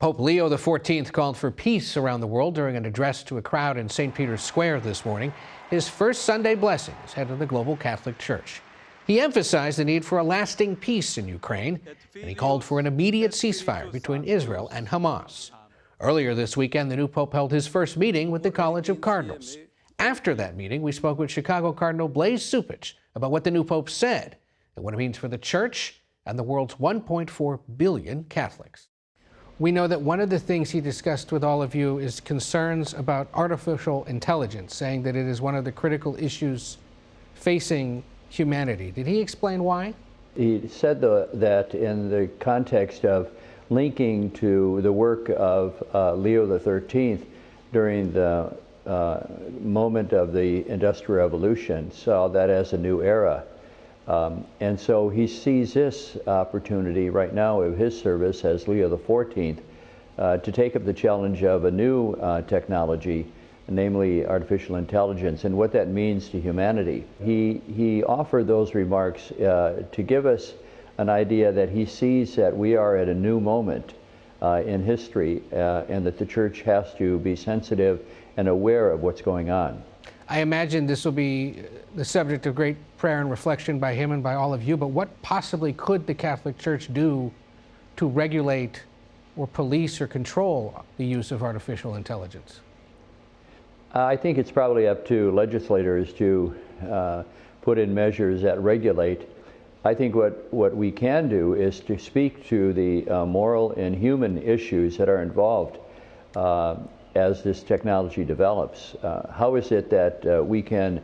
Pope Leo XIV called for peace around the world during an address to a crowd in St. Peter's Square this morning. His first Sunday blessing as head of the global Catholic Church. He emphasized the need for a lasting peace in Ukraine, and he called for an immediate ceasefire between Israel and Hamas. Earlier this weekend, the new pope held his first meeting with the College of Cardinals. After that meeting, we spoke with Chicago Cardinal Blase Cupich about what the new pope said and what it means for the Church and the world's 1.4 billion Catholics. We know that one of the things he discussed with all of you is concerns about artificial intelligence, saying that it is one of the critical issues facing humanity. Did he explain why? He said that in the context of linking to the work of Leo XIII during the moment of the Industrial Revolution, saw that as a new era. And so he sees this opportunity right now of his service as Leo XIV to take up the challenge of a new technology, namely artificial intelligence, and what that means to humanity. He offered those remarks to give us an idea that he sees that we are at a new moment in history and that the Church has to be sensitive and aware of what's going on. I imagine this will be the subject of great prayer and reflection by him and by all of you, but what possibly could the Catholic Church do to regulate or police or control the use of artificial intelligence? I think it's probably up to legislators to put in measures that regulate. I think what we can do is to speak to the moral and human issues that are involved as this technology develops. How is it that we can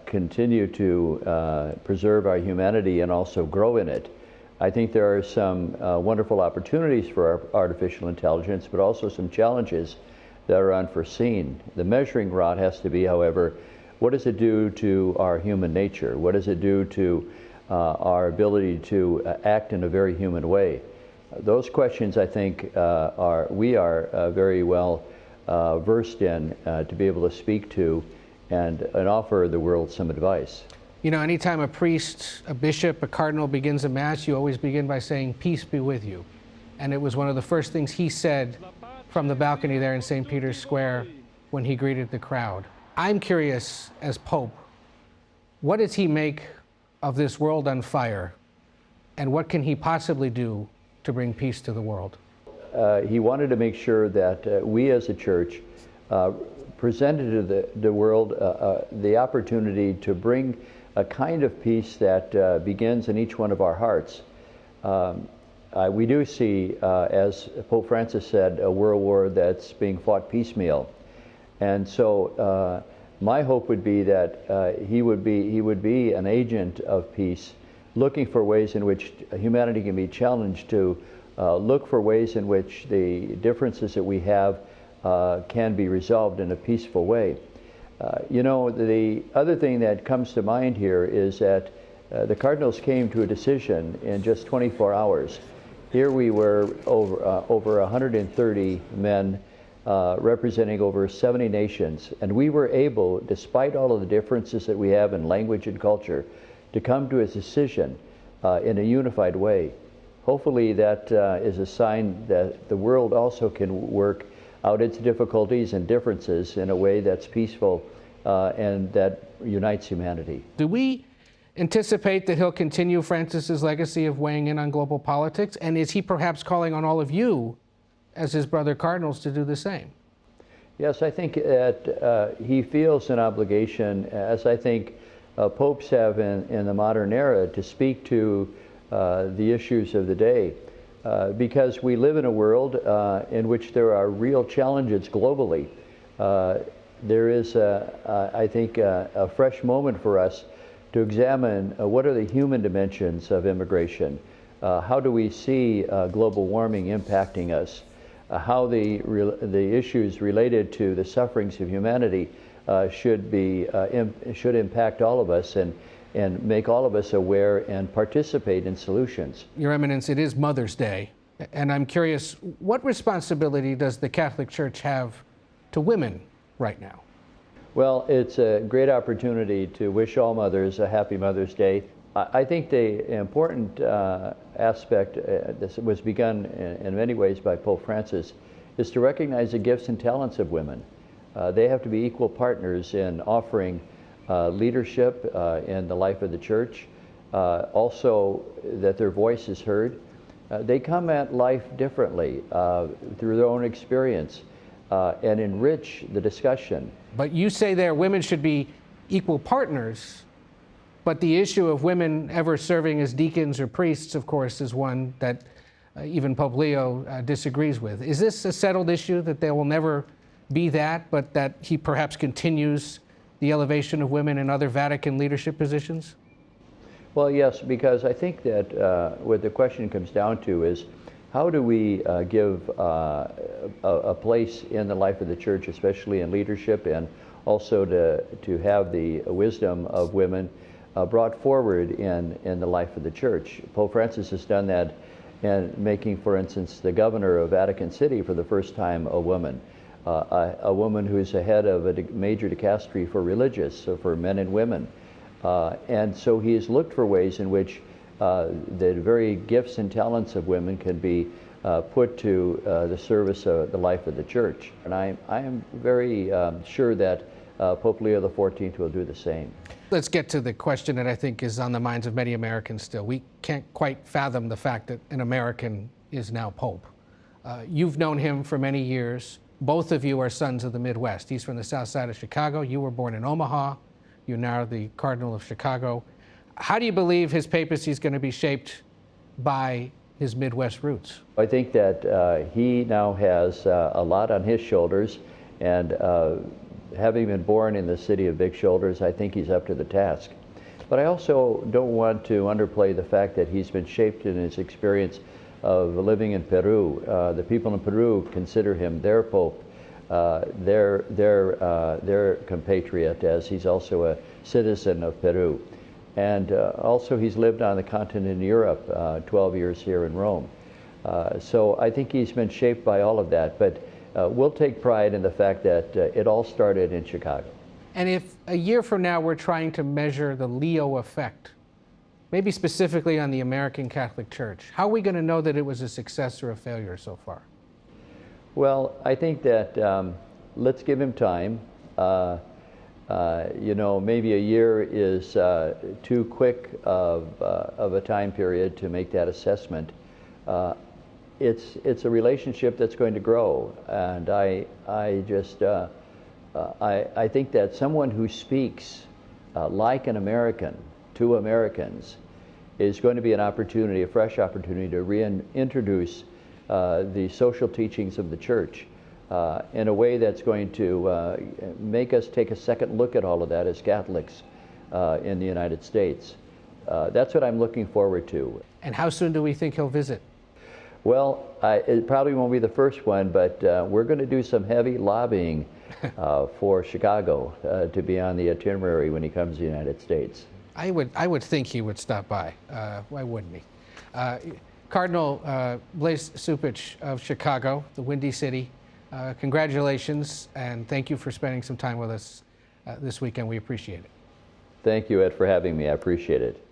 continue to preserve our humanity and also grow in it? I think there are some wonderful opportunities for artificial intelligence, but also some challenges that are unforeseen. The measuring rod has to be, however, what does it do to our human nature? What does it do to our ability to act in a very human way? Those questions, I think, we are very well versed in to be able to speak to and offer the world some advice. You know, anytime a priest, a bishop, a cardinal begins a mass, you always begin by saying, "Peace be with you." And it was one of the first things he said from the balcony there in St. Peter's Square when he greeted the crowd. I'm curious, as Pope, what does he make of this world on fire, and what can he possibly do to bring peace to the world? He wanted to make sure that we as a church presented to the world the opportunity to bring a kind of peace that begins in each one of our hearts. We do see, as Pope Francis said, a world war that's being fought piecemeal. And so my hope would be that he would be an agent of peace, looking for ways in which humanity can be challenged to look for ways in which the differences that we have can be resolved in a peaceful way. You know, the other thing that comes to mind here is that the cardinals came to a decision in just 24 hours. Here we were over 130 men representing over 70 nations, and we were able, despite all of the differences that we have in language and culture, to come to a decision in a unified way. Hopefully that is a sign that the world also can work out its difficulties and differences in a way that's peaceful and that unites humanity. Do we anticipate that he'll continue Francis's legacy of weighing in on global politics? And is he perhaps calling on all of you as his brother cardinals to do the same? Yes, I think that he feels an obligation, as I think popes have in the modern era, to speak to the issues of the day. Because we live in a world in which there are real challenges globally. There is, I think, a fresh moment for us to examine what are the human dimensions of immigration. How do we see global warming impacting us? How the issues related to the sufferings of humanity should impact all of us and make all of us aware and participate in solutions. Your Eminence, it is Mother's Day, and I'm curious, what responsibility does the Catholic Church have to women right now? Well, it's a great opportunity to wish all mothers a happy Mother's Day. I think the important aspect, this was begun in many ways by Pope Francis, is to recognize the gifts and talents of women. They have to be equal partners in offering leadership in the life of the church, also that their voice is heard. They come at life differently through their own experience and enrich the discussion. But you say there women should be equal partners, but the issue of women ever serving as deacons or priests, of course, is one that even Pope Leo disagrees with. Is this a settled issue, that there will never be that, but that he perhaps continues the elevation of women in other Vatican leadership positions? Well, yes, because I think that what the question comes down to is, how do we give a place in the life of the church, especially in leadership, and also to have the wisdom of women brought forward in the life of the church? Pope Francis has done that in making, for instance, the governor of Vatican City for the first time a woman. A woman who's the head of a major dicastery for religious, so for men and women. And so he has looked for ways in which the very gifts and talents of women can be put to the service of the life of the church. And I am very sure that Pope Leo XIV will do the same. Let's get to the question that I think is on the minds of many Americans still. We can't quite fathom the fact that an American is now Pope. You've known him for many years. Both of you are sons of the Midwest. He's from the south side of Chicago. You were born in Omaha. You're now the Cardinal of Chicago. How do you believe his papacy is going to be shaped by his Midwest roots? I think that he now has a lot on his shoulders, and having been born in the city of big shoulders, I think he's up to the task. But I also don't want to underplay the fact that he's been shaped in his experience of living in Peru. The people in Peru consider him their pope, their compatriot, as he's also a citizen of Peru. And also he's lived on the continent in Europe, 12 years here in Rome. So I think he's been shaped by all of that, but we'll take pride in the fact that it all started in Chicago. And if a year from now we're trying to measure the Leo effect, maybe specifically on the American Catholic Church, how are we going to know that it was a success or a failure so far? Well, I think that let's give him time. You know, maybe a year is too quick of a time period to make that assessment. It's a relationship that's going to grow, and I think that someone who speaks like an American to Americans is going to be an opportunity, a fresh opportunity, to reintroduce the social teachings of the Church in a way that's going to make us take a second look at all of that as Catholics in the United States. That's what I'm looking forward to. And how soon do we think he'll visit? Well, it probably won't be the first one, but we're going to do some heavy lobbying for Chicago to be on the itinerary when he comes to the United States. I would think he would stop by. Why wouldn't he? Cardinal Blase Cupich of Chicago, the Windy City, congratulations, and thank you for spending some time with us this weekend. We appreciate it. Thank you, Ed, for having me. I appreciate it.